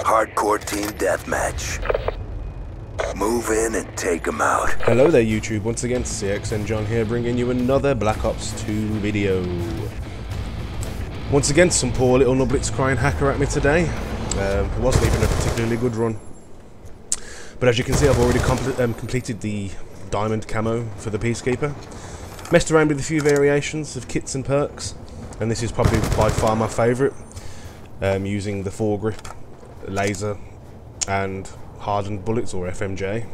hardcore team deathmatch. Move in and take them out. Hello there YouTube, once again CXN John here, bringing you another Black Ops 2 video. Once again, some poor little nublets crying hacker at me today. It wasn't even a particularly good run. But as you can see, I've already completed the diamond camo for the Peacekeeper. Messed around with a few variations of kits and perks, and this is probably by far my favourite. Using the foregrip, laser, and hardened bullets, or FMJ.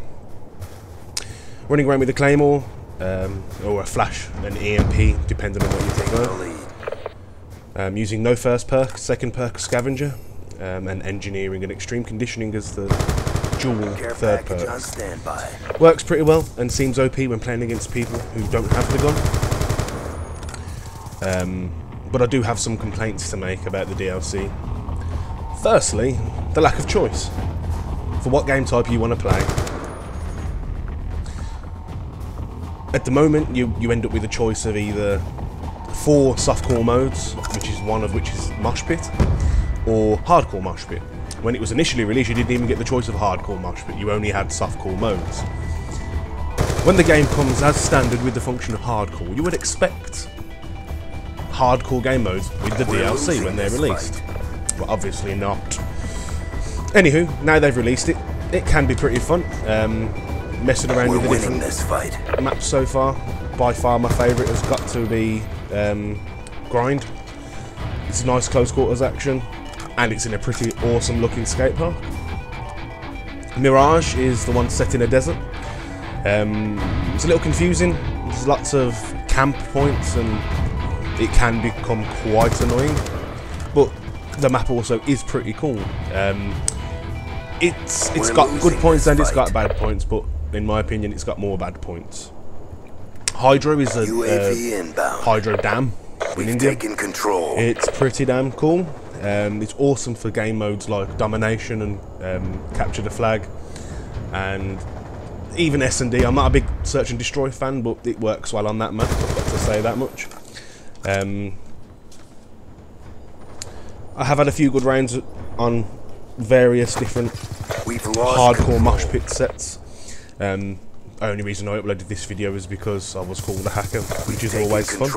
Running around with a claymore, or a flash, an EMP, depending on what you think. Using no first perk, second perk scavenger, and engineering and extreme conditioning as the dual third perk. Works pretty well and seems OP when playing against people who don't have the gun. But I do have some complaints to make about the DLC. Firstly, the lack of choice for what game type you want to play. At the moment, you end up with a choice of either 4 softcore modes, one of which is Mosh Pit, or Hardcore Mosh Pit. When it was initially released, you didn't even get the choice of Hardcore Mosh Pit, you only had softcore modes. When the game comes as standard with the function of Hardcore, you would expect hardcore game modes with the DLC when they're released. But obviously not. Anywho, now they've released it, it can be pretty fun. Messing around with the different maps so far. By far my favourite has got to be Grind. It's a nice close quarters action, and it's in a pretty awesome looking skate park. Mirage is the one set in a desert. It's a little confusing, there's lots of camp points and it can become quite annoying, but the map also is pretty cool. It's got good points and it's got bad points, but in my opinion it's got more bad points. Hydro is a Hydro Dam in India. Control. It's pretty damn cool. It's awesome for game modes like Domination and Capture the Flag, and even S&D. I'm not a big Search and Destroy fan, but it works well on that map, I've got to say that much. I have had a few good rounds on various different hardcore mosh pit sets. Only reason I uploaded this video is because I was called a hacker, which is always fun.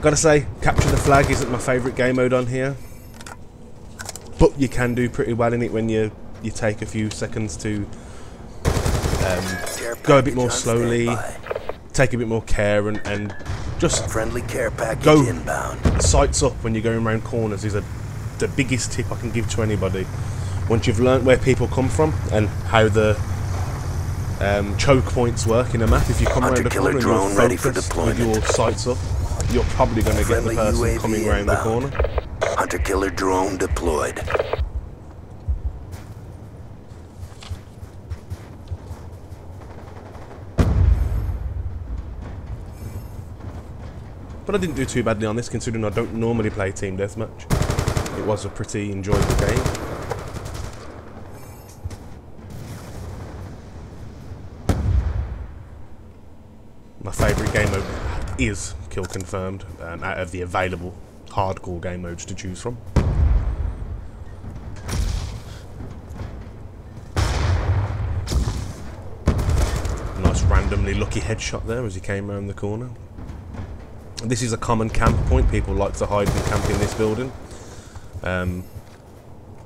Gotta say, Capture the Flag isn't my favourite game mode on here, but you can do pretty well in it when you take a few seconds to go a bit more slowly, take a bit more care, and just go sights up when you're going around corners is the biggest tip I can give to anybody. Once you've learnt where people come from and how the choke points work in a map, if you come around a corner and you're focused with your sights up, you're probably going to get the person coming around the corner. Hunter-killer drone deployed. But I didn't do too badly on this, considering I don't normally play Team Deathmatch. It was a pretty enjoyable game. My favourite game mode is Kill Confirmed, out of the available hardcore game modes to choose from. Nice randomly lucky headshot there as he came around the corner. This is a common camp point. People like to hide and camp in this building.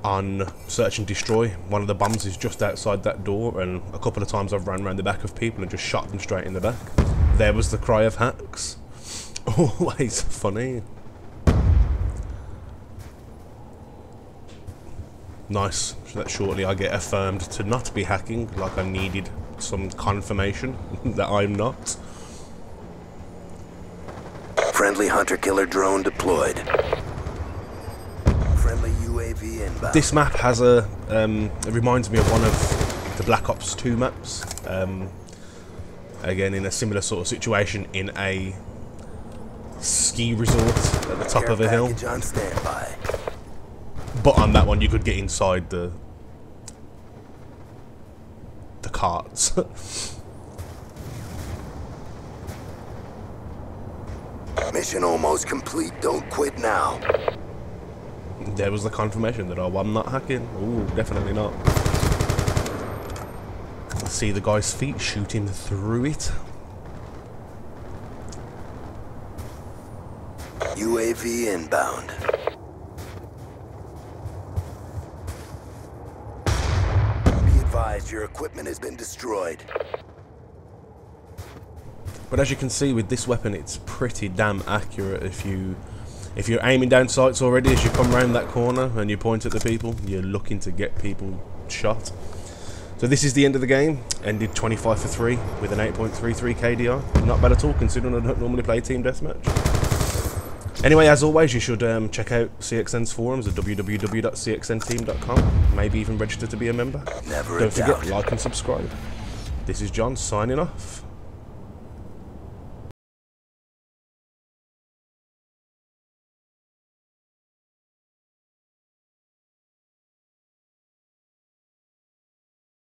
On Search and Destroy, one of the bombs is just outside that door, and a couple of times I've ran around the back of people and just shot them straight in the back. There was the cry of hacks. Always funny. Nice that shortly I get affirmed to not be hacking, like I needed some confirmation that I'm not. Friendly hunter-killer drone deployed. Friendly UAV inbound. This map has it reminds me of one of the Black Ops 2 maps. Again, in a similar sort of situation, in a ski resort at the top of a hill. But on that one, you could get inside the carts. Mission almost complete. Don't quit now. There was the confirmation that, oh, I'm not hacking. Ooh, definitely not. See the guy's feet, shoot him through it. UAV inbound. Be advised, your equipment has been destroyed. But as you can see with this weapon, it's pretty damn accurate. If you're aiming down sights already, as you come around that corner and you point at the people, you're looking to get people shot. So this is the end of the game. Ended 25 for 3 with an 8.33 KDR. Not bad at all, considering I don't normally play Team Deathmatch. Anyway, as always, you should check out CXN's forums at www.cxnteam.com. Maybe even register to be a member. Never Don't forget, doubt. like and subscribe. This is John signing off.